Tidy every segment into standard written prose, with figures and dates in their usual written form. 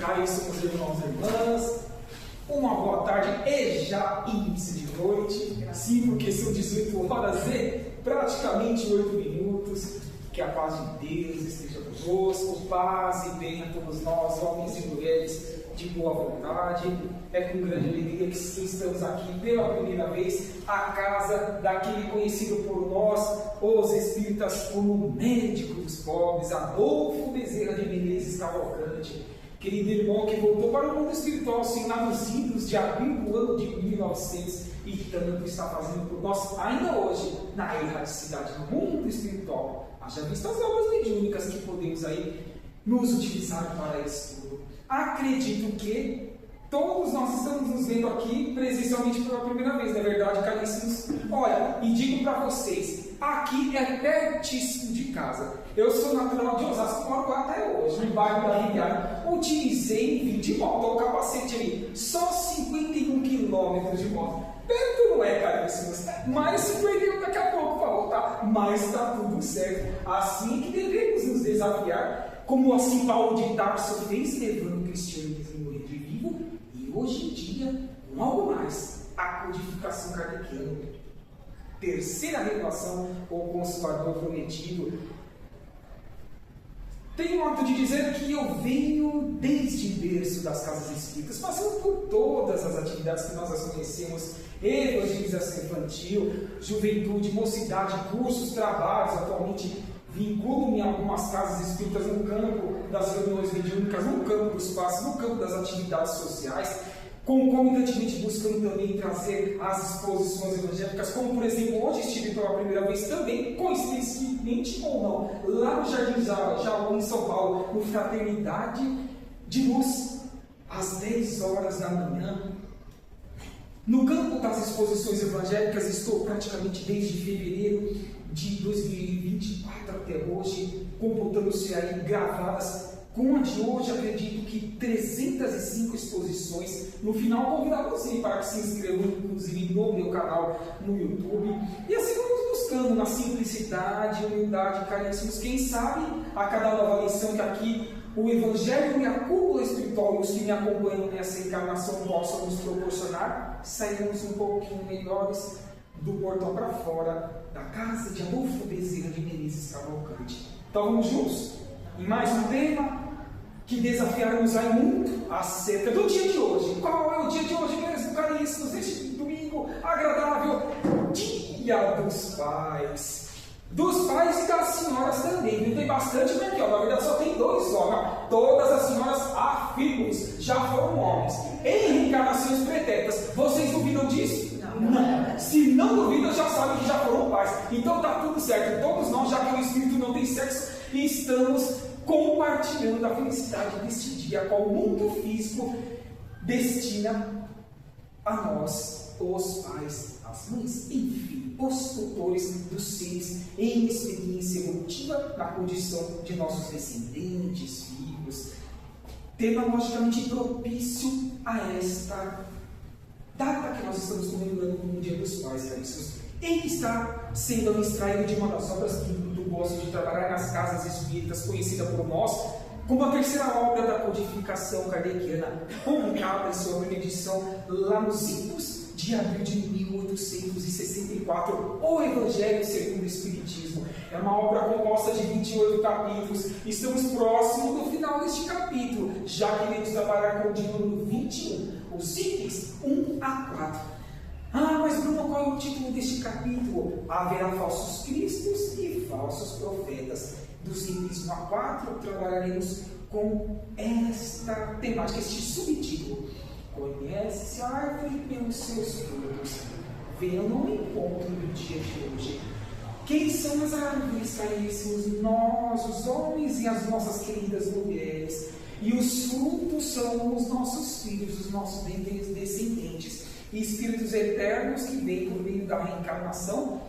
Caríssimos irmãos e irmãs, uma boa tarde e já início de noite, sim, porque são 18 horas e praticamente 8 minutos. Que a paz de Deus esteja conosco, paz e bem a todos nós, homens e mulheres de boa vontade. É com grande alegria que estamos aqui pela primeira vez, a casa daquele conhecido por nós, os espíritas, como médico dos pobres, Adolfo Bezerra de Menezes Cavalcante. Querido irmão que voltou para o mundo espiritual, assim, lá nos idos de abril do ano de 1900, e tanto está fazendo por nós ainda hoje, na erradicidade do mundo espiritual. Haja vista as obras mediúnicas que podemos aí nos utilizar para isso tudo. Acredito que todos nós estamos nos vendo aqui presencialmente pela primeira vez, não é verdade, caríssimos? Olha, e digo para vocês, aqui é pertíssimo de casa. Eu sou natural de Osasco, moro lá até hoje, no bairro da Riviera. Utilizei 20 moto, o capacete aí, só 51 quilômetros de moto. Perto não é, caríssimos, mas 51 daqui a pouco para voltar, mas está tudo certo. Assim que devemos nos desafiar, como assim Paulo de Tarso fez, levando o cristianismo no vivo, e hoje em dia, com algo mais, a codificação kardeciana. Terceira revelação, o Consolador Prometido. Tenho o hábito de dizer que eu venho desde o berço das casas espíritas, passando por todas as atividades que nós as conhecemos: evangelização infantil, juventude, mocidade, cursos, trabalhos. Atualmente vinculo-me em algumas casas espíritas no campo das reuniões mediúnicas, no campo do espaço, no campo das atividades sociais, concomitantemente buscando também trazer as exposições evangélicas, como por exemplo, hoje estive pela primeira vez também, coincidentemente ou não, lá no Jardim Jaú, em São Paulo, no Fraternidade de Luz, às 10 horas da manhã. No campo das exposições evangélicas, estou praticamente desde fevereiro de 2024 até hoje, computando-se aí gravadas. Com a de hoje, acredito que 305 exposições. No final, convidar você para que se inscreva, inclusive, no meu canal no YouTube. E assim vamos buscando na simplicidade, humildade, caríssimos. Quem sabe, a cada nova lição que aqui o Evangelho e a cúpula espiritual e os que me acompanham nessa encarnação possam nos proporcionar, sairemos um pouquinho melhores do portão para fora da casa de Adolfo Bezerra de Menezes Cavalcante. Então vamos juntos? Em mais um tema que desafiaremos aí muito acerca do dia de hoje. Qual é o dia de hoje mesmo, caríssimos? Este domingo agradável, Dia dos Pais. Dos pais e das senhoras também. Não tem bastante, porque na verdade só tem dois homens. Todas as senhoras afirmam já foram homens. Em reencarnações pretéritas. Vocês duvidam disso? Não. Se não duvidam, já sabem que já foram pais. Então está tudo certo. Todos nós, já que o espírito não tem sexo, estamos compartilhando a felicidade deste dia, qual o mundo físico destina a nós, os pais, as mães, enfim, os tutores dos seres em experiência evolutiva na condição de nossos descendentes, filhos. Tema logicamente propício a esta data que nós estamos comemorando como Dia dos Pais, caríssimos. Ele está sendo extraído de uma das obras que eu gosto de trabalhar nas casas espíritas, conhecida por nós como a terceira obra da codificação kardeciana, publicada em sua primeira edição lá nos idos de abril de 1864, O Evangelho segundo o Espiritismo. É uma obra composta de 28 capítulos. Estamos próximos do final deste capítulo, já que iremos trabalhar com o de número 21, os itens 1 a 4. Ah, mas Bruno, qual é o título deste capítulo? Haverá falsos cristos e falsos profetas. Dos itens 1 a 4, trabalharemos com esta temática, este subtítulo. Conhece-se a árvore pelos seus frutos. Venham no encontro do dia de hoje. Quem são as árvores, caríssimos? Nós, os homens e as nossas queridas mulheres. E os frutos são os nossos filhos, os nossos descendentes. E espíritos eternos que vêm por meio da reencarnação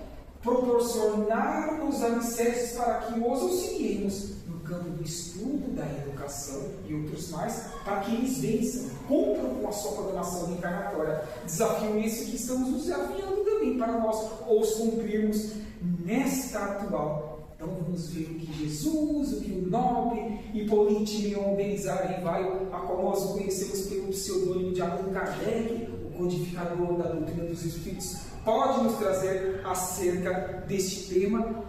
proporcionar os alicerces para que os auxiliemos no campo do estudo, da educação e outros mais, para que eles vençam, cumpram com a sua programação reencarnatória. Desafio esse que estamos nos desafiando também para nós os cumprirmos nesta atual Então vamos ver o que Jesus, o que o nobre Hippolyte Léon Belisário Rivaio, a qual nós conhecemos pelo pseudônimo de Allan Kardec, o codificador da doutrina dos Espíritos, pode nos trazer acerca deste tema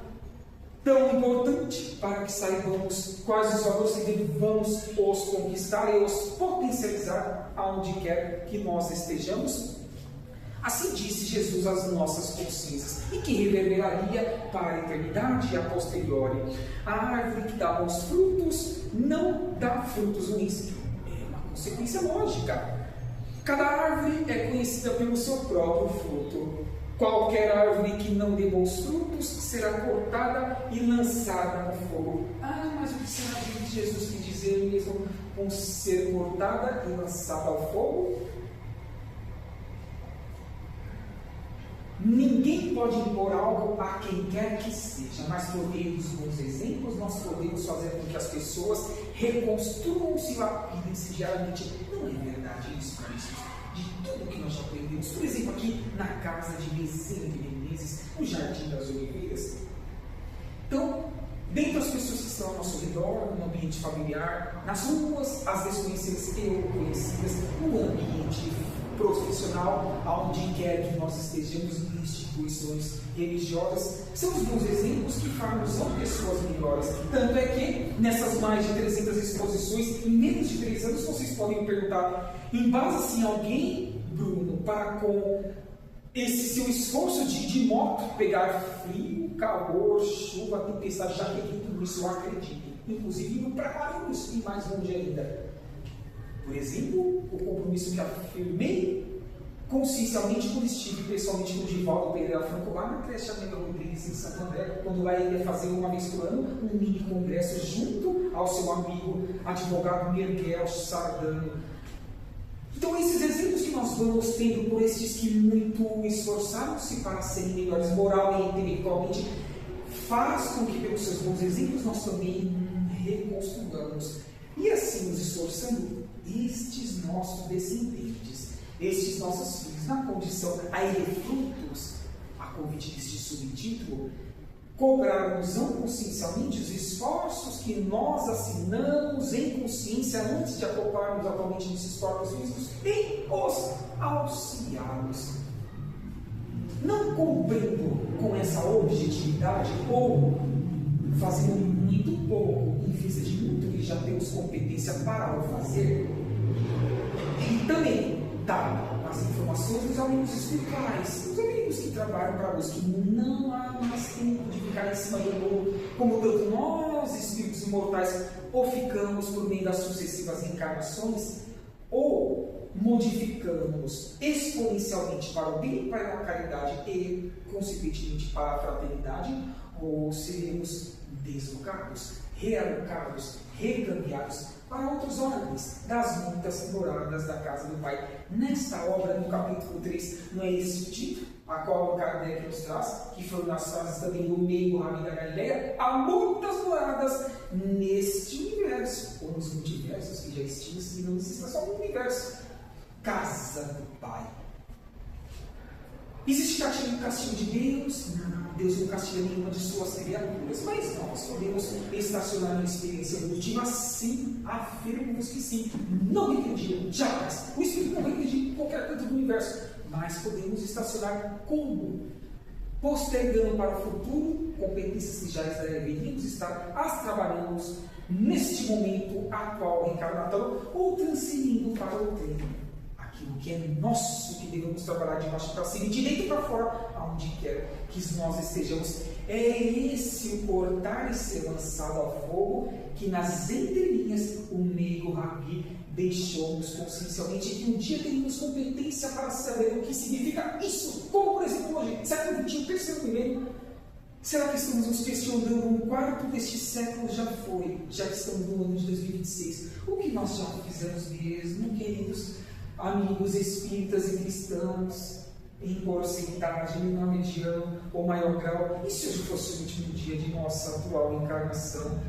tão importante, para que saibamos quais os valores que devemos os conquistar e os potencializar aonde quer que nós estejamos. Assim disse Jesus às nossas consciências, e que reverberaria para a eternidade e a posteriori. A árvore que dá bons frutos não dá frutos ruins. É uma consequência lógica. Cada árvore é conhecida pelo seu próprio fruto. Qualquer árvore que não dê bons frutos será cortada e lançada no fogo. Mas o que será que Jesus quis dizer mesmo com ser cortada e lançada ao fogo? Ninguém pode impor algo a quem quer que seja, mas por meio dos bons exemplos nós podemos fazer com que as pessoas reconstruam-se e lapidem-se diariamente. Não é verdade isso, Cristo? De tudo que nós já aprendemos, por exemplo, aqui na casa de Bezerra de Menezes, no Jardim das Oliveiras. Então, dentre as pessoas que estão ao nosso redor, no ambiente familiar, nas ruas, as desconhecidas e ou conhecidas, no ambiente profissional, aonde quer que nós estejamos, em instituições religiosas, são os bons exemplos que formam pessoas melhores. Tanto é que, nessas mais de 300 exposições, em menos de 3 anos, vocês podem me perguntar, em base assim, alguém, Bruno, para com esse seu esforço de moto, pegar frio, calor, chuva, tempestade, já peguei tudo isso, eu acredito. Inclusive indo para Guarulhos e mais longe ainda. Por exemplo, o compromisso que afirmei consciencialmente quando estive pessoalmente com o Givaldo Pereira Franco lá na creche Amélia Rodrigues em Santo André, quando lá ele ia fazer uma vez por ano um mini congresso junto ao seu amigo advogado Miguel Sardano. Então esses exemplos que nós vamos tendo por estes que muito esforçaram-se para serem melhores moral e intelectualmente, faz com que pelos seus bons exemplos nós também reconstruamos. E assim nos esforçando, estes nossos descendentes, estes nossos filhos, na condição a frutos, a convite deste subtítulo, cobrarmos-ão consciencialmente os esforços que nós assinamos em consciência antes de acoplarmos atualmente nesses corpos físicos e os auxiliá-los. Não cumprindo com essa objetividade ou fazendo muito pouco em vista de muito que já temos competência para o fazer, e também dá as informações dos amigos espirituais, dos amigos que trabalham para nós, que não há mais tempo de ficar em cima do mundo, como tanto nós, espíritos imortais, ou ficamos por meio das sucessivas encarnações, ou modificamos exponencialmente para o bem e para a caridade e, consequentemente, para a fraternidade, ou seremos deslocados, realocados, recambiados para outras ordens das muitas moradas da casa do Pai. Nesta obra, no capítulo 3, não é esse o título, a qual Kardec nos traz, que foram nas frases também do meio Rabi da Galileia, há muitas moradas neste universo, ou nos multiversos que já existem, e não existe só um universo, casa do Pai. Existe castigo de Deus? Não, Deus não castiga nenhuma de suas criaturas, mas nós podemos estacionar na experiência evolutiva, sim, afirmo-vos que sim. Não regrediram, jamais. O Espírito não regrediu em qualquer canto do universo, mas podemos estacionar como? Postergando para o futuro competências que já deveríamos estar as trabalhamos neste momento atual reencarnatório ou transferindo para o tempo. Aquilo que é nosso, que devemos trabalhar de baixo para cima e de dentro para fora, aonde quer que nós estejamos. É esse o cortar e ser lançado ao fogo que nas entrelinhas o meigo Rabi deixou-nos consciencialmente que um dia teríamos competência para saber o que significa isso. Como, por exemplo, hoje, século XXI, terceiro milênio. Será que estamos nos questionando um quarto deste século? Já foi, já que estamos no ano de 2026. O que nós já fizemos mesmo, queridos amigos espíritas e cristãos, em porcentagem, menor, mediano ou maior grau? E se hoje fosse o último dia de nossa atual encarnação?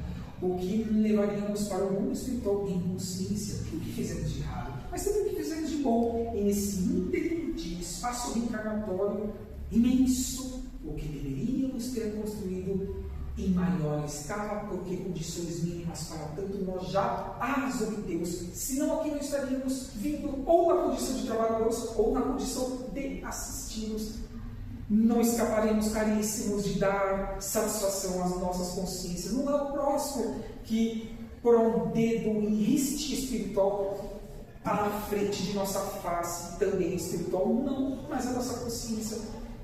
O que levaríamos para o mundo espiritual em consciência? O que fizemos de errado? Mas também o que fizemos de bom nesse íntegro de espaço reencarnatório imenso? O que deveríamos ter construído em maior escala, porque condições mínimas para tanto nós já as obtemos, senão aqui não estaríamos vindo ou na condição de trabalhadores ou na condição de assistidos. Não escaparemos, caríssimos, de dar satisfação às nossas consciências. Não é o próximo que por um dedo em riste espiritual à frente de nossa face, também espiritual, não, mas a nossa consciência.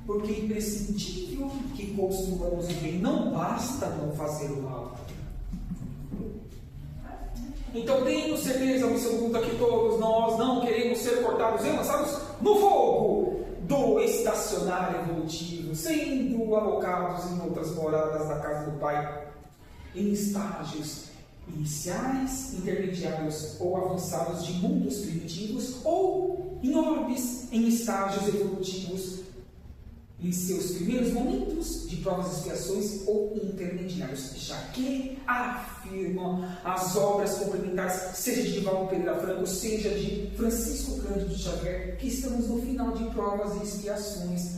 Porque é imprescindível que construamos o bem, não basta não fazer o mal. Então tenho certeza absoluta que todos nós não queremos ser cortados e lançados no fogo do estacionário evolutivo, sendo alocados em outras moradas da casa do Pai, em estágios iniciais, intermediários ou avançados de mundos primitivos, ou em orbes em estágios evolutivos, em seus primeiros momentos de provas e expiações ou intermediários, já que afirmam as obras complementares, seja de Divaldo Pereira Franco, seja de Francisco Cândido Xavier, que estamos no final de provas e expiações.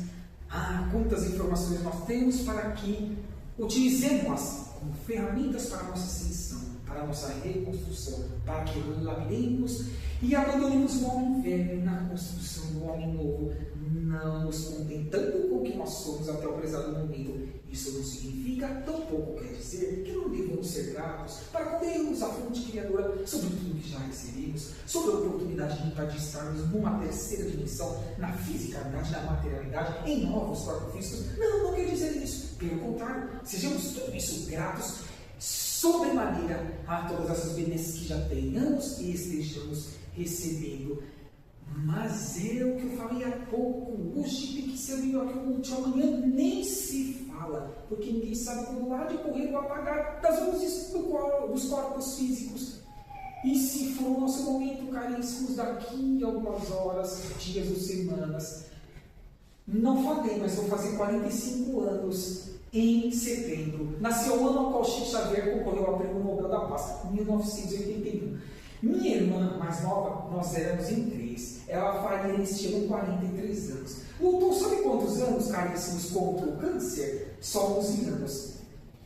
Quantas informações nós temos para que utilizemos-las como ferramentas para a nossa ascensão, para a nossa reconstrução, para que lapidemos e abandonemos o homem velho na construção do homem novo, não nos contentando com o que nós somos até o prezado momento. Isso não significa, tampouco quer dizer, que não devemos ser gratos para com Deus, a fonte criadora, sobre tudo que já recebemos, sobre a oportunidade de estarmos numa terceira dimensão, na fisicalidade, na materialidade, em novos corpos físicos. Não quer dizer isso. Pelo contrário, sejamos tudo isso gratos sobremaneira a todas essas benesses que já tenhamos e estejamos recebendo. Mas é o que eu falei há pouco, hoje tem que ser melhor que o último, amanhã nem se fala, porque ninguém sabe quando há de correr o apagar das luzes dos corpos físicos. E se for o nosso momento, caríssimos, daqui a algumas horas, dias ou semanas, não falei, mas vou fazer 45 anos em setembro. Nasceu o ano ao qual Chico Xavier concorreu ao Prêmio Nobel da Paz, 1981. Minha irmã mais nova, nós éramos em 3. Ela faria neste ano 43 anos. Lutou sabe quantos anos, caríssimos, contra o câncer? Só 11 anos.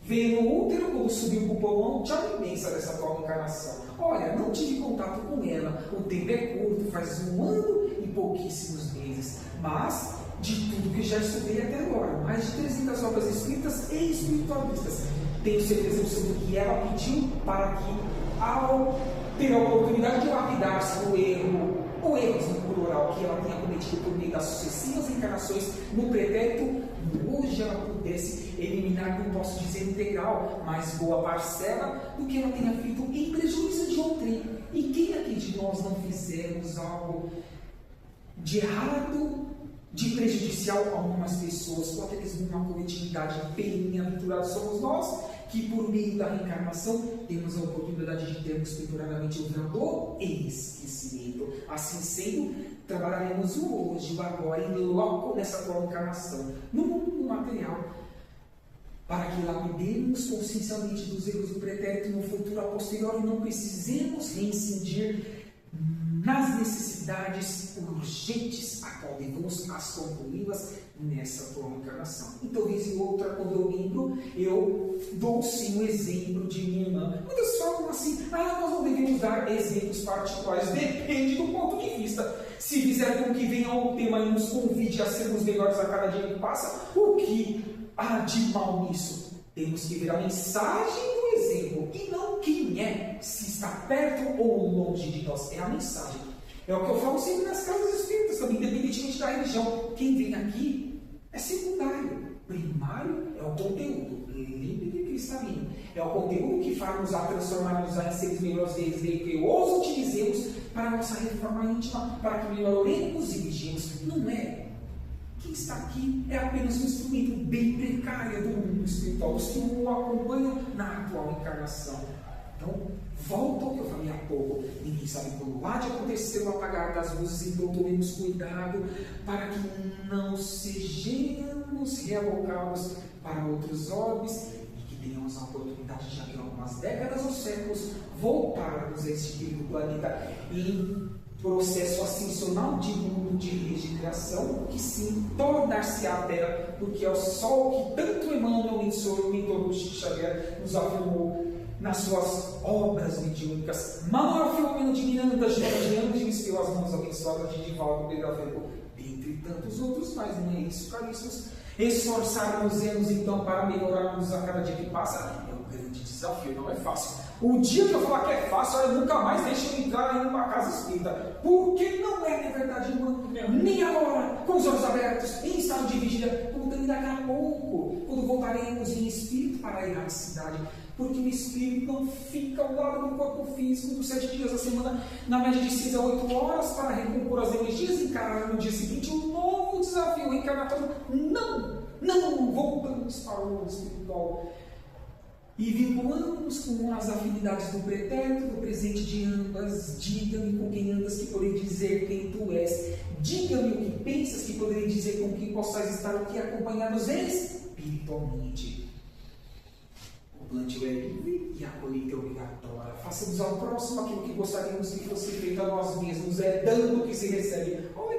Veio no útero, quando subiu para o pulmão, já imensa dessa atual encarnação. Olha, não tive contato com ela. O tempo é curto, faz 1 ano e pouquíssimos meses. Mas, de tudo que já estudei até agora, mais de 300 obras escritas e espiritualistas, tenho certeza absoluta que ela pediu para que, ao ter a oportunidade de lapidar-se no erro, ou erros no plural, que ela tenha cometido por meio das sucessivas encarnações no pretérito, hoje ela pudesse eliminar, não posso dizer integral, mas boa parcela do que ela tenha feito em prejuízo de outrem. E quem aqui de nós não fizemos algo de errado, de prejudicial a algumas pessoas, ou até mesmo uma coletividade bem-aventurada somos nós, que por meio da reencarnação temos a oportunidade de termos temporariamente o grau do esquecimento. Assim sendo, trabalharemos o hoje, o agora e logo nessa atual encarnação, no mundo material, para que lapidemos consciencialmente dos erros do pretérito no futuro a posteriori, não precisemos reincidir nas necessidades urgentes a qual devemos as concluí-las nessa atual encarnação. Então, vez e outra, quando eu lembro, eu dou sim o exemplo de minha irmã. Muitas falam assim, nós não devemos dar exemplos particulares. Depende do ponto de vista. Se fizer com que venha o tema e nos convide a sermos melhores a cada dia que passa, o que há de mal nisso? Temos que ver a mensagem do exemplo e não quem é, se está perto ou longe de nós. É a mensagem. É o que eu falo sempre nas casas espíritas também, independentemente da religião. Quem vem aqui é secundário. Primário é o conteúdo, límpido e cristalino. É o conteúdo que faz-nos a transformar-nos em seres melhores deles, desde que os utilizemos para a nossa reforma íntima, para que melhoremos e vigimos. Não é. Quem está aqui é apenas um instrumento bem precário do mundo espiritual, os que o acompanham na atual encarnação. Então, volta ao que eu falei há pouco. Ninguém sabe quando há de acontecer o apagar das luzes, então tomemos cuidado para que não sejamos realocados para outros orbes e que tenhamos a oportunidade de, já em algumas décadas ou séculos, voltarmos a este querido planeta em processo ascensional de mundo de regeneração, que sim, tornar-se a terra, porque é o sol que tanto Emmanuel, o mentor do Chico Xavier, nos afirmou nas suas obras mediúnicas. Manuel Filomeno de Miranda, Joana de Ângeles, pelas mãos abençoadas de Divaldo Pereira Franco, dentre tantos outros, mas não é isso, caríssimos. Esforçarmos-nos então para melhorarmos a cada dia que passa é um grande desafio, não é fácil. O dia que eu falar que é fácil, olha, nunca mais deixa eu entrar em uma casa espírita. Porque não é, na verdade, irmão. Nem agora, com os olhos abertos, em estado de vigília, como também daqui a pouco, quando voltaremos em espírito para a erradicidade. Porque o espírito não fica ao lado do corpo físico dos 7 dias da semana, na média de 6 a 8 horas, para recompor as energias e encarar no dia seguinte um novo desafio reencarnatório. Não voltamos para o mundo espiritual. E vinculamos com as afinidades do pretérito, do presente de ambas. Diga-me com quem andas, que poderei dizer quem tu és. Diga-me o que pensas, que poderei dizer com quem possais estar aqui acompanhados espiritualmente. O plantio é livre e a colheita é obrigatória. Façamos ao próximo aquilo que gostaríamos que fosse feito a nós mesmos. É dando que se recebe. Olha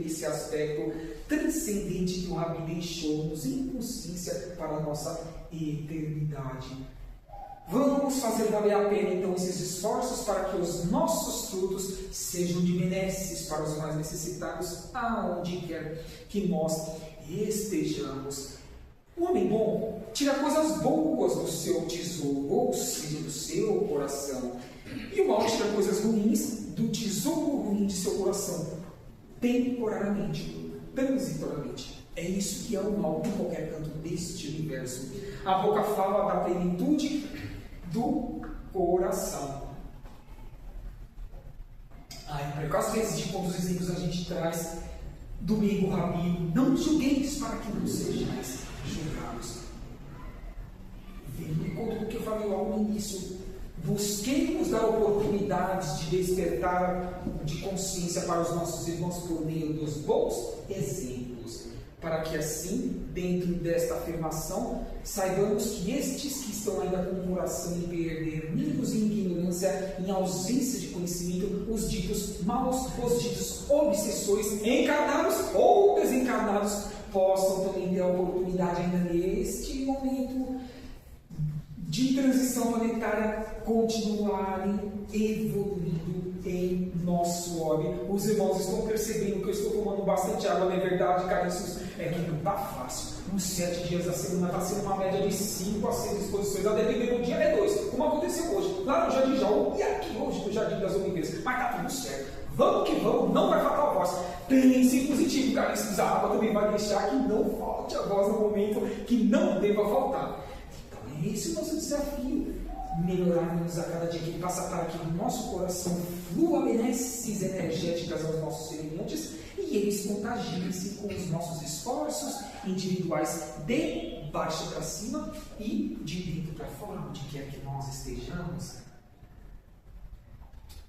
esse aspecto transcendente que o Rabi deixou-nos em consciência para a nossa eternidade. Vamos fazer valer a pena então esses esforços para que os nossos frutos sejam de benesses para os mais necessitados, aonde quer que nós estejamos. O homem bom tira coisas boas do seu tesouro, ou seja, do seu coração. E o mal tira coisas ruins do tesouro ruim de seu coração, temporariamente, transitoriamente. É isso que é o mal em qualquer canto deste universo. A boca fala da plenitude do coração. Às vezes, de quantos exemplos a gente traz do amigo Rabi, não julgueis para que não sejais julgados. Vendo encontro do que eu falei logo no início, busquemos dar oportunidades de despertar de consciência para os nossos irmãos por meio dos bons exemplos, para que assim, dentro desta afirmação, saibamos que estes que estão ainda com o coração perdidos em ignorância, em ausência de conhecimento, os ditos maus, os ditos obsessores, encarnados ou desencarnados, possam também ter a oportunidade ainda neste momento de transição planetária continuarem evoluindo em nosso orbe. Os irmãos estão percebendo que eu estou tomando bastante água, não é verdade, caríssimos? É que não está fácil. Nos 7 dias da semana está sendo uma média de 5 a 6 exposições, a depender do dia é 2, como aconteceu hoje, lá no Jardim Jaú e aqui hoje no Jardim das Oliveiras. Mas está tudo certo. Vamos que vamos, não vai faltar a voz. Pense positivo, caríssimos. A água também vai deixar que não falte a voz no momento que não deva faltar. Esse é o nosso desafio, melhorarmos a cada dia que passa para que o nosso coração flua benesses energéticas aos nossos semelhantes e eles contagiem-se com os nossos esforços individuais de baixo para cima e de dentro para fora, onde quer que nós estejamos.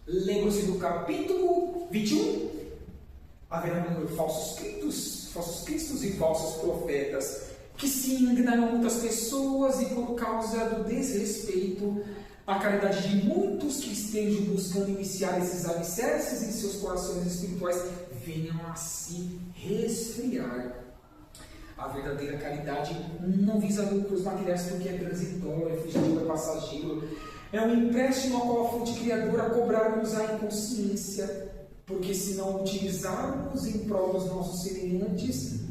Lembram-se do capítulo 21? Haverão falsos cristos e falsos profetas, que se enganarão muitas pessoas e por causa do desrespeito à caridade de muitos que estejam buscando iniciar esses alicerces em seus corações espirituais, venham a se resfriar. A verdadeira caridade não visa lucros materiais porque é transitório, é fugitivo, é passageiro. É um empréstimo ao qual a fonte criadora cobrar-nos-á em consciência, porque se não utilizarmos em prol dos nossos semelhantes,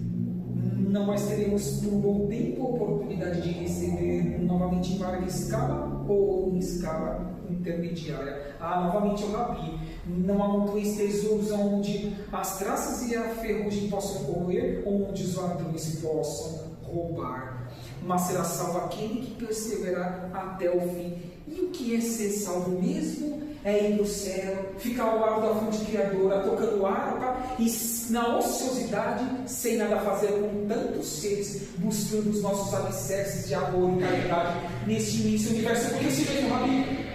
não mais teremos por um bom tempo a oportunidade de receber novamente em larga escala ou em escala intermediária. Novamente eu Rabi, não amontoeis tesouros onde as traças e a ferrugem possam corroer, onde os ladrões possam roubar. Mas será salvo aquele que perseverar até o fim. E o que é ser salvo mesmo? É ir no céu, ficar ao lado da fonte criadora, tocando harpa e na ociosidade, sem nada fazer com tantos seres, buscando os nossos alicerces de amor e caridade neste imenso universo. Porque se vê, Rabi,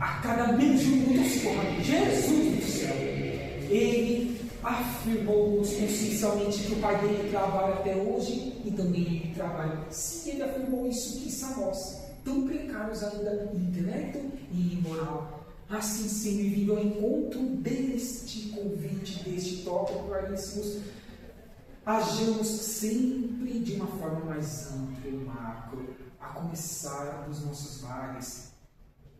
a cada menos de um minuto se corre Jesus do céu. Ele afirmou-nos consciencialmente que o Pai dele trabalha até hoje e também ele trabalha. Se ele afirmou isso, que nós, tão precários ainda em intelecto e em moral, Assim sendo, e vindo ao encontro deste convite, deste tópico, caríssimos, hajamos sempre de uma forma mais ampla e macro, a começar dos nossos vales.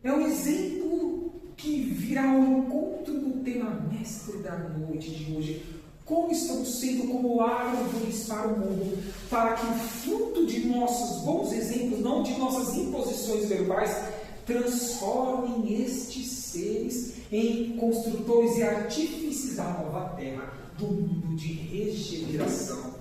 É um exemplo que virá ao encontro do tema mestre da noite de hoje. Como estamos sendo como árvores para o mundo, para que o fruto de nossos bons exemplos, não de nossas imposições verbais, transformem estes seres em construtores e artífices da nova terra, do mundo de regeneração.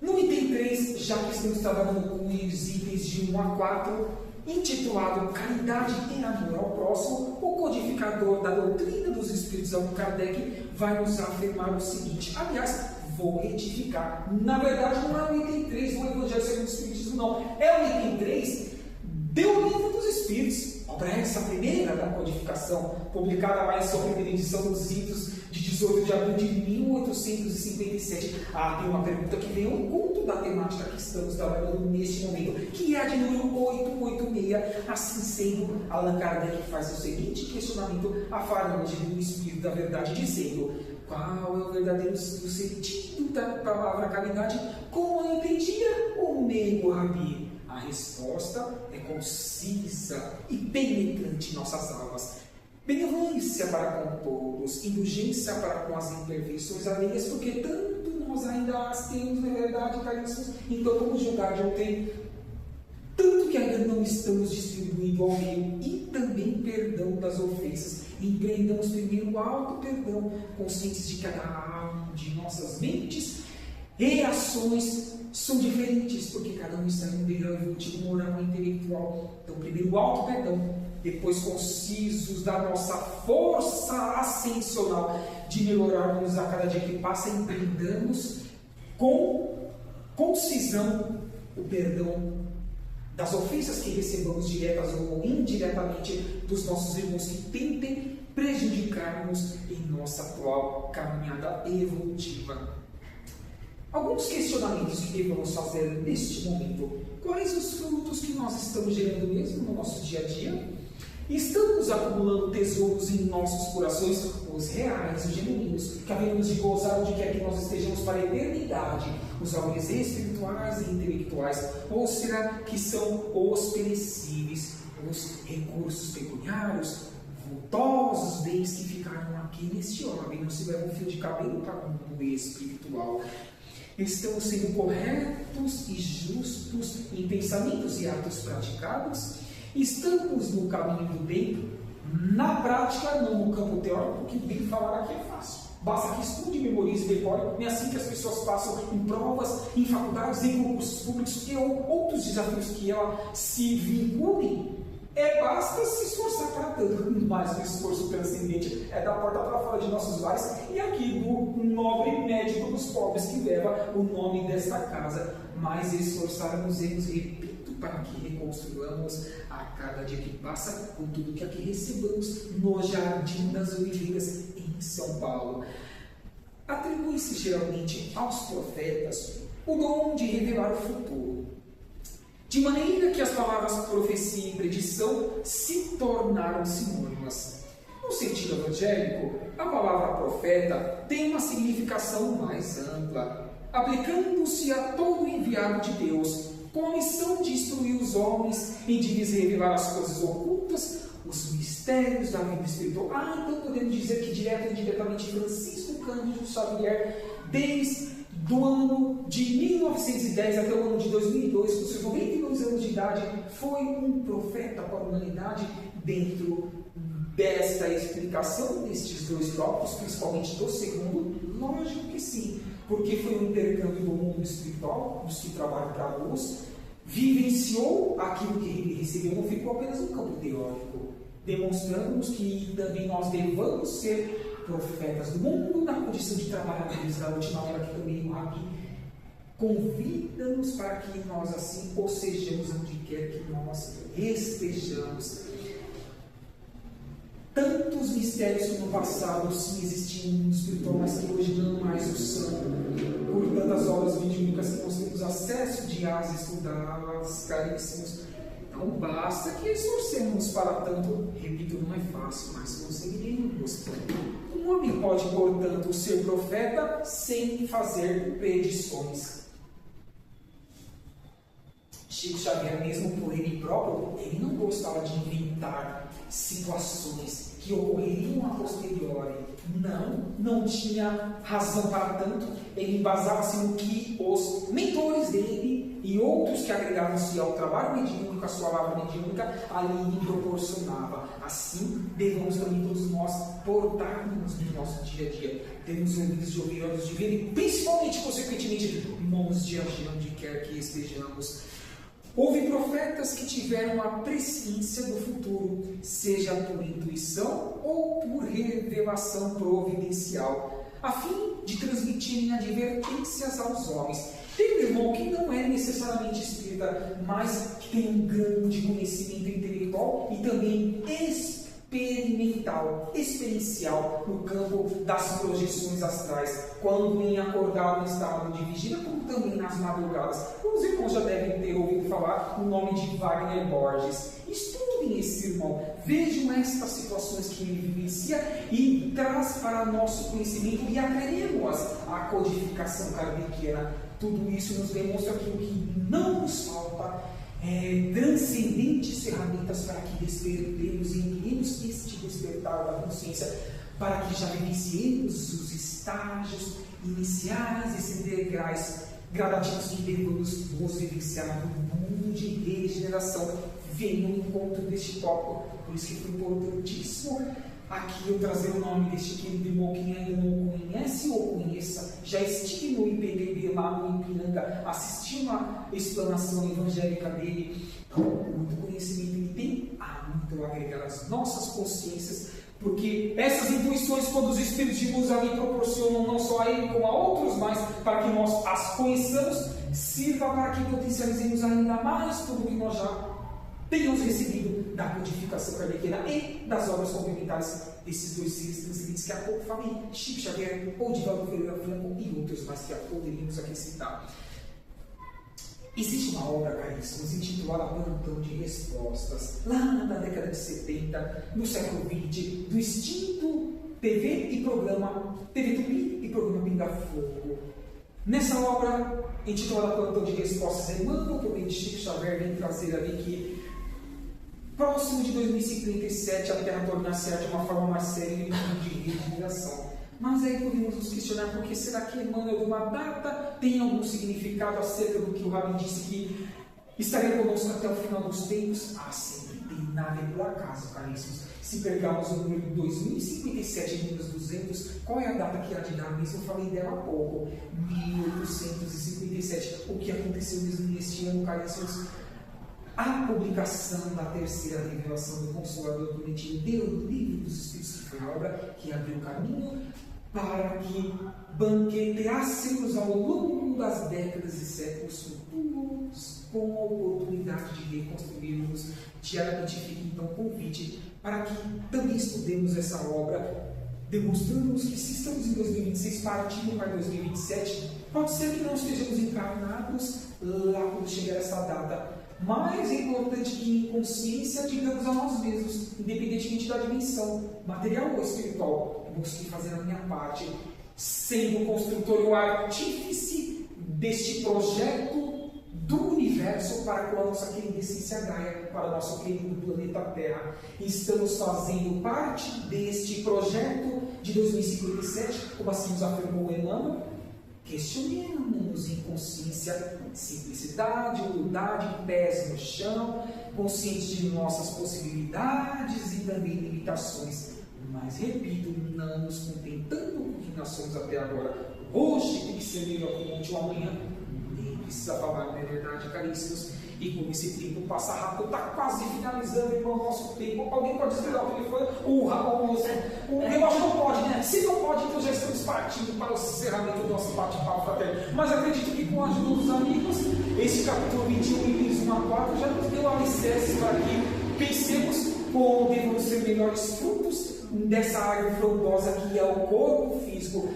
No item 3, já que estamos trabalhando com os itens de 1 a 4, intitulado Caridade e Amor ao Próximo, o codificador da doutrina dos Espíritos, Allan Kardec, vai nos afirmar o seguinte. Aliás, vou retificar. Na verdade, não é o item 3 do Evangelho segundo o Espiritismo, não. É o item 3 do Livro dos Espíritos. Obra essa primeira da codificação, publicada lá em sua primeira edição nos idos de 18 de abril de 1857. Tem uma pergunta que vem ao encontro da temática que estamos trabalhando neste momento, que é a de número 886. Assim sendo, Allan Kardec faz o seguinte questionamento à falange do Espírito da Verdade, dizendo: qual é o verdadeiro sentido da palavra caridade? Como eu entendia o meio Rabi? A resposta é concisa e penetrante em nossas almas. Benevolência para com todos, indulgência para com as imperfeições alheias, porque tanto nós ainda as temos, na verdade, caríssimos. Então vamos julgar de ontem, tanto que ainda não estamos distribuindo ao meio, e também perdão das ofensas. Empreendamos primeiro o auto-perdão, conscientes de que cada alma de nossas mentes e ações são diferentes, porque cada um está em um degrau evolutivo moral e intelectual. Então, primeiro o auto-perdão, depois concisos da nossa força ascensional de melhorarmos a cada dia que passa, empreendamos com concisão o perdão das ofensas que recebamos diretas ou indiretamente dos nossos irmãos que tentem prejudicar-nos em nossa atual caminhada evolutiva. Alguns questionamentos que devemos fazer neste momento. Quais os frutos que nós estamos gerando mesmo no nosso dia a dia? Estamos acumulando tesouros em nossos corações, os reais, os genuínos, que havemos de gozar onde quer que nós estejamos para a eternidade, os valores espirituais e intelectuais, ou será que são os perecíveis, os recursos pecuniários, vultosos bens que ficaram aqui neste orbe, não se levam um fio de cabelo para o mundo espiritual? Estamos sendo corretos e justos em pensamentos e atos praticados? Estamos no caminho do bem? Na prática, não no campo teórico, porque bem falar aqui é fácil. Basta que estude, memorize, decore, e assim que as pessoas passam em provas, em faculdades, em concursos públicos e outros desafios que ela se vinculem, basta se esforçar para tanto, mas o esforço transcendente é da porta para fora de nossos lares e aqui do nobre médico dos pobres que leva o nome desta casa, mas esforçarmos-nos, repito, para que reconstruamos a cada dia que passa com tudo que aqui recebamos no Jardim das Oliveiras, em São Paulo. Atribui-se geralmente aos profetas o dom de revelar o futuro, de maneira que as palavras profecia e predição se tornaram sinônimas. No sentido evangélico, a palavra profeta tem uma significação mais ampla, aplicando-se a todo enviado de Deus, com a missão de instruir os homens e de lhes revelar as coisas ocultas, os mistérios da vida espiritual. Então podemos dizer que direto ou indiretamente Francisco Cândido Xavier, desde do ano de 1910 até o ano de 2002, com seus 92 anos de idade, foi um profeta para a humanidade dentro desta explicação destes dois tópicos, principalmente do segundo. Lógico que sim, porque foi um intercâmbio do mundo espiritual, dos que trabalham para a luz, vivenciou aquilo que ele recebeu, não ficou apenas no campo teórico, demonstrando-nos que também nós devemos ser profetas do mundo na condição de trabalhadores da última hora, que também o Rabi convida-nos para que nós assim o sejamos onde quer que nós estejamos. Tantos mistérios que no passado sim existiam no mundo espiritual, mas que hoje não mais o são, por tantas obras mediúnicas que nós temos acesso de as estudá-las, caríssimos. Então Não basta que esforcemos para tanto, repito, não é fácil, mas conseguiremos. Um homem pode, portanto, ser profeta sem fazer predições. Chico Xavier, mesmo por ele próprio, ele não gostava de inventar situações que ocorreriam a posteriori. Não tinha razão para tanto. Ele embasava-se no que os mentores dele e outros que agregavam-se ao trabalho mediúnico, a sua palavra mediúnica, ali lhe proporcionava. Assim, devemos também todos nós portar-nos no nosso dia a dia. Temos ouvidos de ouvir, olhos de ver e, principalmente, consequentemente, mãos de agir onde quer que estejamos. Houve profetas que tiveram a presciência do futuro, seja por intuição ou por revelação providencial, a fim de transmitirem advertências aos homens. Tem um irmão que não é necessariamente espírita, mas que tem um grande conhecimento intelectual e também experiencial no campo das projeções astrais, quando em acordado em estado de vigília, como também nas madrugadas. Os irmãos já devem ter ouvido falar o nome de Wagner Borges. Estudem esse irmão, vejam estas situações que ele vivencia e traz para nosso conhecimento e atraremos à codificação kardeciana. Tudo isso nos demonstra que o que não nos falta transcendentes ferramentas para que despertemos e enviemos este despertar da consciência, para que já vivenciemos os estágios iniciais, esses degraus gradativos que devemos nos vivenciar no mundo de regeneração. Venham no encontro deste tópico, por isso que foi importantíssimo aqui eu trazer o nome deste querido irmão. Quem ainda não conhece ou conheça, já estive no IPDB lá no Ipiranga, assisti uma explanação evangélica dele. Então, muito conhecimento ele tem, muito a agregar às nossas consciências, porque essas intuições, quando os Espíritos de luz ali proporcionam não só a ele, como a outros mais, para que nós as conheçamos, sirva para que potencializemos ainda mais tudo que nós já tenhamos recebido da codificação kardeciana e das obras complementares desses dois seres transcendentes que há pouco falei, Chico Xavier, Divaldo Ferreira Franco e outros mais que poderíamos aqui citar. Existe uma obra, caríssimos, intitulada Plantão de Respostas, lá na década de 70, no século XX, do extinto TV Tupi e programa Pinga Fogo. Nessa obra, intitulada Plantão de Respostas, Emmanuel, por Chico Xavier, vem trazer ali que próximo de 2057 a Terra tornar-se de uma forma mais séria e de regeneração. Mas aí podemos nos questionar, porque será que Emmanuel de uma data tem algum significado acerca do que o Rabi disse que estaria conosco até o final dos tempos? Sempre tem nada é por acaso, caríssimos. Se pegarmos o número 2057 menos 200, qual é a data que há de dar mesmo? Eu falei dela há pouco, 1857. O que aconteceu mesmo neste ano, caríssimos? A publicação da terceira revelação do Consolador Donatino do Livro dos Espíritos, que foi a obra que abriu o caminho para que banqueteássemos ao longo das décadas e séculos futuros, com a oportunidade de reconstruirmos diariamente. Fica então o convite para que também estudemos essa obra, demonstrando-nos que se estamos em 2026, partindo para 2027, pode ser que não estejamos encarnados lá quando chegar essa data. Mas é importante que, em consciência, digamos a nós mesmos, independentemente da dimensão, material ou espiritual, eu busquei fazer a minha parte, sendo o construtor e o artífice deste projeto do universo para com a nossa querida essência Gaia, para o nosso querido planeta Terra. Estamos fazendo parte deste projeto de 2057, como assim nos afirmou Emmanuel. Questionemos em consciência, simplicidade, humildade, pés no chão, conscientes de nossas possibilidades e também limitações. Mas, repito, não nos contentando com o que nós somos até agora. Hoje tem que ser melhor que ontem ou amanhã. Nem precisa falar, não é verdade, caríssimos? E como esse tempo passa rápido, está quase finalizando, irmão, o nosso tempo. Alguém pode desligar o telefone? Eu acho que não pode, né? Se não pode, então já estamos partindo para o encerramento do nosso bate-papo fraterno. Mas acredito que, com a ajuda dos amigos, esse capítulo 21, itens 1 a 4, já nos deu alicerce para que pensemos como devemos ser melhores frutos dessa árvore frondosa que é o corpo físico.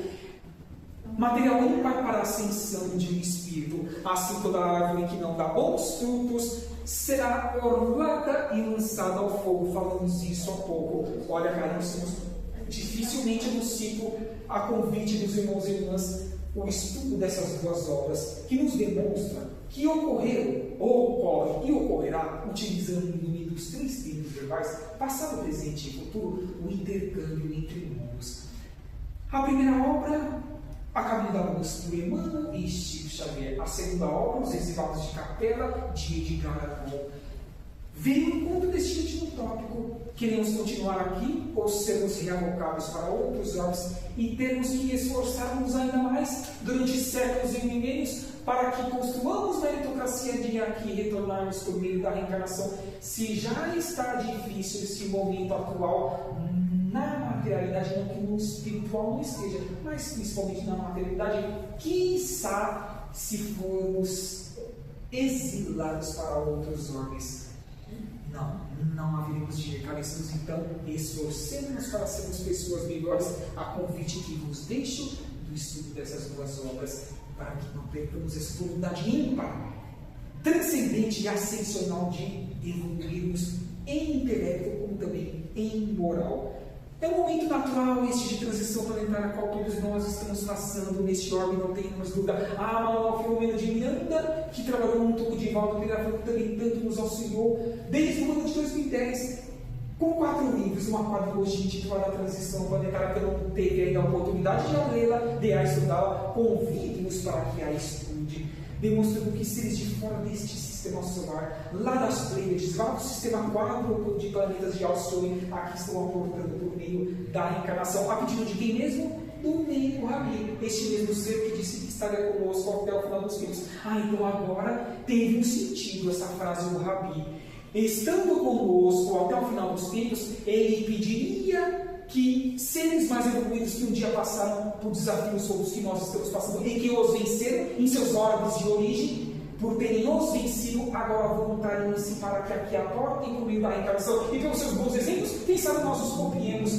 Material ímpar para a ascensão de um espírito. Assim, toda árvore que não dá bons frutos será orlada e lançada ao fogo. Falamos isso há pouco. Olha, caríssimos, dificilmente eu cito a convite dos irmãos e irmãs o estudo dessas duas obras, que nos demonstra que ocorreu, ou ocorre e ocorrerá, utilizando o nome dos três termos verbais, passado, presente e futuro, o intercâmbio entre irmãos. A primeira obra, A Caminho da Luz, do Emmanuel e Chico Xavier. A segunda obra, Os Exilados de Capela, de Edgar Agon. Veio em conta deste último tópico. Queremos continuar aqui ou sermos reavocados para outros orbes e termos que esforçarmos ainda mais durante séculos e milênios para que construamos meritocracia de aqui retornarmos por meio da reencarnação, se já está difícil esse momento atual na materialidade, não que no espiritual não esteja, mas principalmente na materialidade, quiçá se formos exilados para outros orbes. Não haveremos de recarecemos, então esforcemos para sermos pessoas melhores, a convite que vos deixo do estudo dessas duas obras, para que não percamos essa voluntade ímpar, transcendente e ascensional de evoluirmos em intelecto como também em moral. É um momento natural este de transição planetária, qual todos nós estamos passando neste orbe, não tenhamos dúvida. Manuel Filomeno de Miranda, que trabalhou no topo de Valdo Pereira, também tanto nos auxiliou desde o ano de 2010, com 4 livros, uma quadrilogia intitulada Transição Planetária, que eu não teve ainda a oportunidade de lê-la, de a estudá-la. Convido-os para que a estude, demonstrando que seres de fora deste sistema solar, lá das Pleiades, lá do sistema quádruplo de planetas de Alcione, aqui estão aportando por meio da reencarnação, a pedido de quem mesmo? Do Meiko Rabi, este mesmo ser que disse que estaria conosco até o final dos tempos. Então agora teve um sentido essa frase do Rabi. Estando conosco até o final dos tempos, ele pediria que seres mais evoluídos que um dia passaram por desafios sobre os que nós estamos passando e que os venceram em seus orbes de origem, por terem os vencido, agora voluntariam-se para que aqui aportem por meio da reencarnação e pelos seus bons exemplos, quem sabe nós os copiemos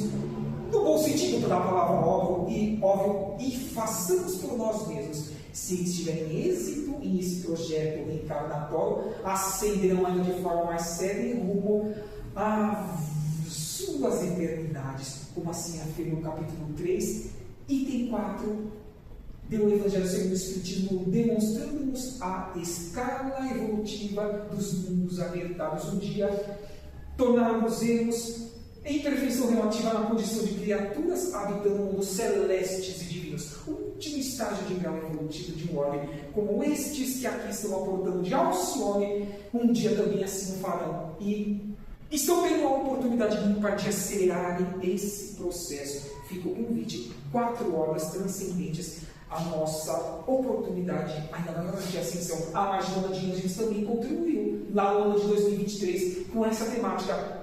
no bom sentido da palavra óbvio, e façamos por nós mesmos. Se eles tiverem êxito em esse projeto reencarnatório, ascenderão ainda de forma mais séria em rumo às suas eternidades, como assim afirma o capítulo 3, item 4 do Evangelho segundo o Espiritismo, demonstrando-nos a escala evolutiva dos mundos alertados. Um dia tornarmos-nos em perfeição relativa na condição de criaturas habitando mundos celestes e divinos, o último estágio de grau evolutivo de um orbe, como estes que aqui estão aportando de Alcione, um dia também assim o farão, e estão tendo a oportunidade de acelerarem esse processo. Fica o convite, 4 obras transcendentes, a nossa oportunidade ainda maior de ascensão. A Margina de Ângeles também contribuiu lá no ano de 2023 com essa temática,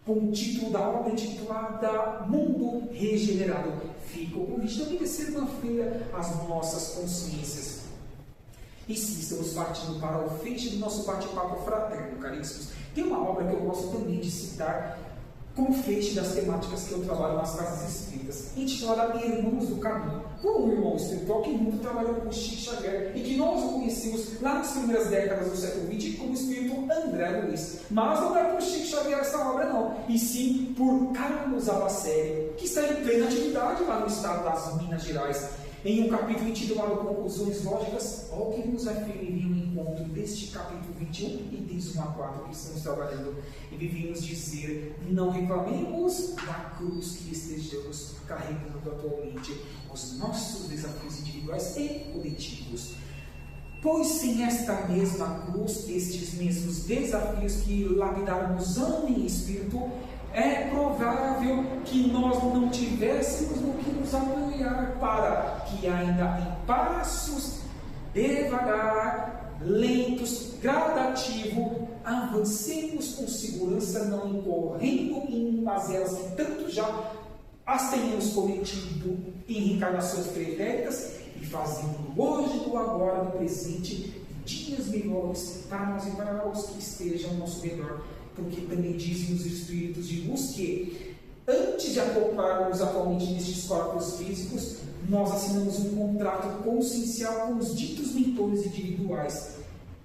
com o título da obra intitulada Mundo Regenerado. Fica o convite também de ser uma feira às nossas consciências. E sim, estamos partindo para o fecho do nosso bate-papo fraterno, caríssimos. Tem uma obra que eu gosto também de citar como feixe das temáticas que eu trabalho nas casas espíritas, intitulada Irmãos do Caminho, por um irmão espiritual que muito trabalhou com Chico Xavier e que nós o conhecemos lá nas primeiras décadas do século XX como o espírito André Luiz. Mas não é por Chico Xavier essa obra não, e sim por Carlos Albaceri, que está em plena atividade lá no estado das Minas Gerais. Em um capítulo intitulado Conclusões Lógicas, olha o que nos afirma o encontro deste capítulo 21, itens 1 a 4 que estamos trabalhando, e devemos dizer: não reclamemos da cruz que estejamos carregando atualmente, os nossos desafios individuais e coletivos. Pois sem esta mesma cruz, estes mesmos desafios que lapidarmos alma e espírito, é provável que nós não tivéssemos no que nos apoiar para que ainda em passos devagar, lentos, gradativo, avancemos com segurança, não incorrendo em mazelas que tanto já as tenhamos cometido em reencarnações pretéritas e fazendo hoje, do agora, do presente, dias melhores para nós e para os que estejam ao nosso redor. Porque também dizem os espíritos de luz que, antes de acoplarmos atualmente nestes corpos físicos, nós assinamos um contrato consciencial com os ditos mentores individuais,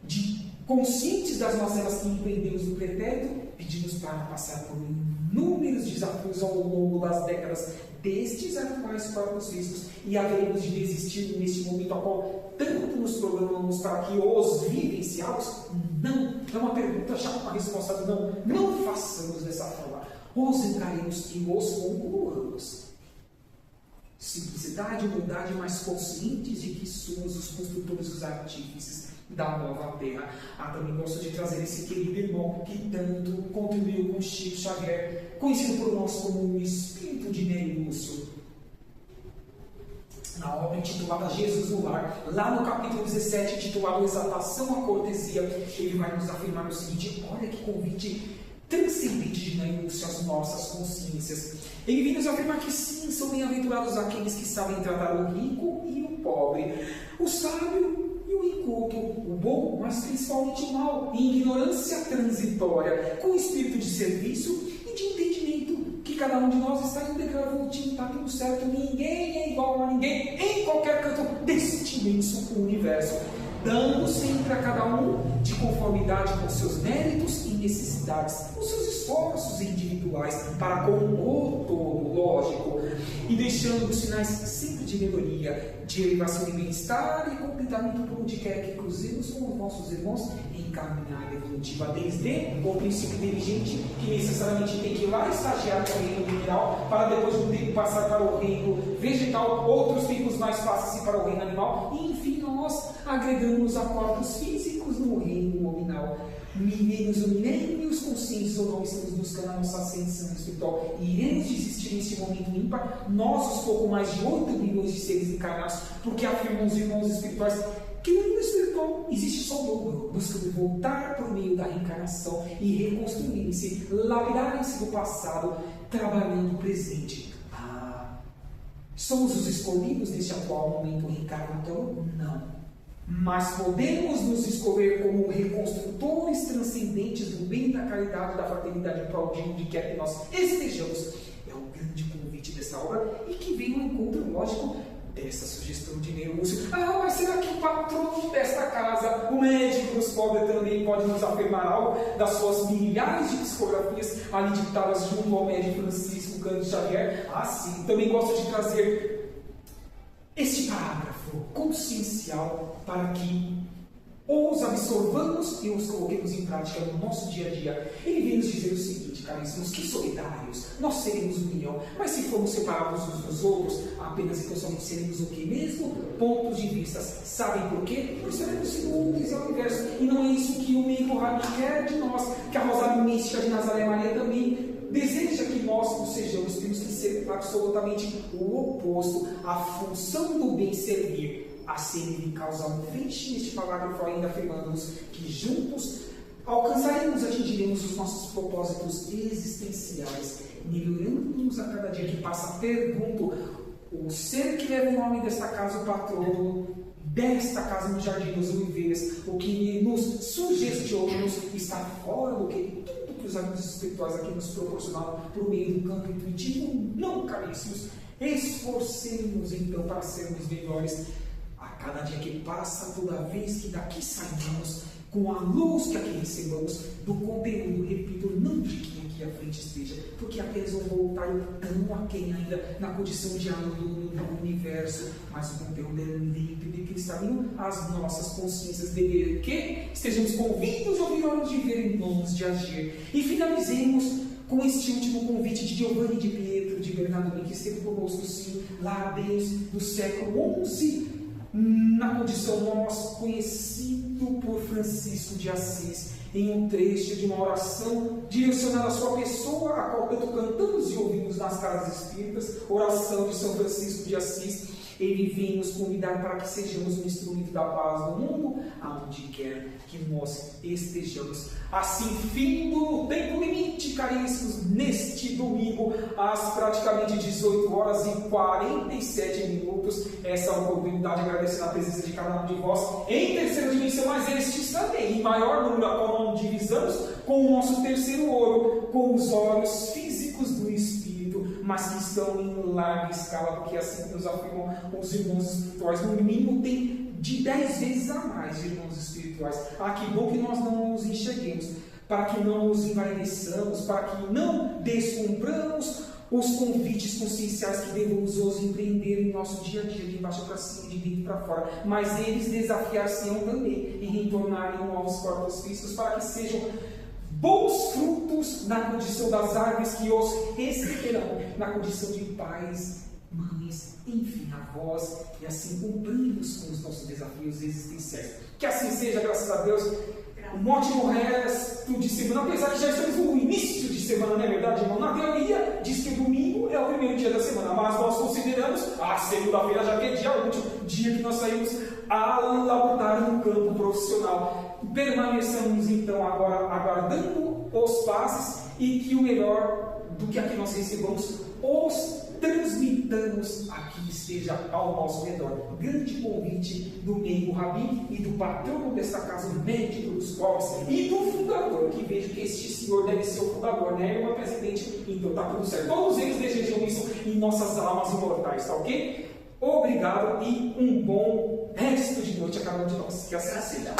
de Conscientes das mazelas que empreendemos no pretérito, pedimos para passar por inúmeros desafios ao longo das décadas destes atuais corpos físicos e haveremos de desistir neste momento a qual tanto nos programamos para que os vivenciados? Não. É uma pergunta já com uma resposta não. Não façamos dessa forma. Os encaremos e os concluamos. Simplicidade e humildade, mais conscientes de que somos os construtores dos artífices da nova terra. Também gosto de trazer esse querido irmão que tanto contribuiu com Chico Xavier, conhecido por nós como o espírito de Ney Lúcio. Na obra intitulada Jesus no Lar, lá no capítulo 17, intitulado Exaltação à Cortesia, ele vai nos afirmar o seguinte: olha que convite transcendente de Ney Lúcio às nossas consciências. Ele vem nos afirmar que sim, são bem-aventurados aqueles que sabem tratar o rico e o pobre, o sábio e o inculto, o bom, mas principalmente o mal, em ignorância transitória, com espírito de serviço e de entendimento, que cada um de nós está em um degrau evolutivo, está tudo certo, ninguém é igual a ninguém, em qualquer canto deste imenso universo, dando sempre a cada um de conformidade com seus méritos e necessidades, os seus esforços individuais para com o todo, lógico, e deixando os sinais sempre de melhoria, de elevação e bem-estar e completamento por onde quer que cruzemos com os nossos irmãos em caminhada evolutiva, desde o princípio inteligente, que necessariamente tem que ir lá estagiar no reino mineral, para depois de um tempo passar para o reino vegetal, outros tempos mais fáceis ir para o reino animal, e enfim nós agregamos a corpos físicos no reino nominal. Milênios conscientes ou não, estamos buscando a nossa ascensão espiritual e iremos desistir nesse momento ímpar, nós, os pouco mais de 8 bilhões de seres encarnados, porque afirmam os irmãos espirituais que no mundo espiritual existe só dobro, buscando voltar por meio da reencarnação e reconstruírem-se, lapidarem-se do passado, trabalhando o presente. Somos os escolhidos neste atual momento reencarnatório? Não. Mas podemos nos escolher como reconstrutores transcendentes do bem, da caridade, da fraternidade em prol de onde quer que nós estejamos. É o grande convite dessa obra e que vem ao encontro, lógico, dessa sugestão de Ney Lúcio. Mas será que o patrono desta casa, o médico dos pobres, também pode nos afirmar algo das suas milhares de psicografias ali ditadas junto ao médico Francisco Cândido Xavier? Sim, também gosto de trazer este parágrafo consciencial para que os absorvamos e os coloquemos em prática no nosso dia a dia. Ele vem nos dizer o seguinte, caríssimos, que solidários, nós seremos 1 milhão, mas se formos separados uns dos outros, apenas então somente seremos o que mesmo? Pontos de vista. Sabem por quê? Nós seremos segundos ao universo, e não é isso que o Meiko Hami quer de nós, que a Rosário Mística de Nazaré Maria também deseja que nós o sejamos. Temos que ser absolutamente o oposto. A função do bem servir a ser causa um feixe. Neste parágrafo ainda afirmamos que juntos alcançaremos, atingiremos os nossos propósitos existenciais, melhorando-nos a cada dia que passa. Pergunto, o ser que leva o nome desta casa, o patrono desta casa no Jardim das Oliveiras, o que nos sugestiona está fora do que tudo que os amigos espirituais aqui nos proporcionaram por meio do campo intuitivo? Não, caríssimos. Esforcemos então para sermos melhores a cada dia que passa, toda vez que daqui saímos, com a luz que aqui recebamos do conteúdo, repito, não de quem aqui à frente esteja, porque apenas um voluntário tão aquém ainda na condição de aluno do universo, mas o conteúdo é límpido e cristalino, as nossas consciências devem que estejamos convictos de ouvir horas de ver em mãos de agir. E finalizemos com este último convite de Giovanni de Pietro, de Bernardino, que esteve conosco sim, lá desde o século XI, na condição nós, conhecido por Francisco de Assis, em um trecho de uma oração direcionada à sua pessoa, a qual tanto cantamos e ouvimos nas casas espíritas, oração de São Francisco de Assis. Ele vem nos convidar para que sejamos um instrumento da paz no mundo, aonde quer que nós estejamos. Assim, fim do tempo limite, caríssimos, neste domingo, às praticamente 18 horas e 47 minutos. Essa é uma oportunidade, agradecendo a presença de cada um de vós em terceira dimensão, mas estes também, em maior número, a qual não divisamos, com o nosso terceiro olho, com os olhos físicos do Espírito, mas que estão em larga escala, porque assim nos afirmam os irmãos espirituais, no mínimo tem de 10 vezes a mais, irmãos espirituais. Que bom que nós não nos enxerguemos, para que não nos envaideçamos, para que não descumpramos os convites conscienciais que devemos hoje empreender em nosso dia a dia, de embaixo para cima, de dentro para fora. Mas eles desafiar-se-ão também e retornarem novos corpos físicos, para que sejam bons frutos na condição das árvores que os receberão, na condição de pais, mães, enfim, avós, e assim cumprimos com os nossos desafios existenciais. Que assim seja, graças a Deus. Um ótimo resto de semana, apesar que já estamos no início de semana, não é verdade, irmão? Na teoria, diz que o domingo é o primeiro dia da semana, mas nós consideramos a segunda-feira já que é dia útil, dia que nós saímos a labutar no campo profissional. Permaneçamos então agora aguardando os passes e que o melhor do que aqui nós recebamos, os transmitamos aqui esteja ao nosso redor. Grande convite do Meigo Rabi e do patrono desta casa, o médico dos pobres e do fundador, que vejo que este senhor deve ser o fundador, né, irmã presidente? Então tá tudo certo. Todos eles desejam isso em nossas almas imortais, tá ok? Obrigado e um bom resto de noite a cada um de nós. Que assim seja.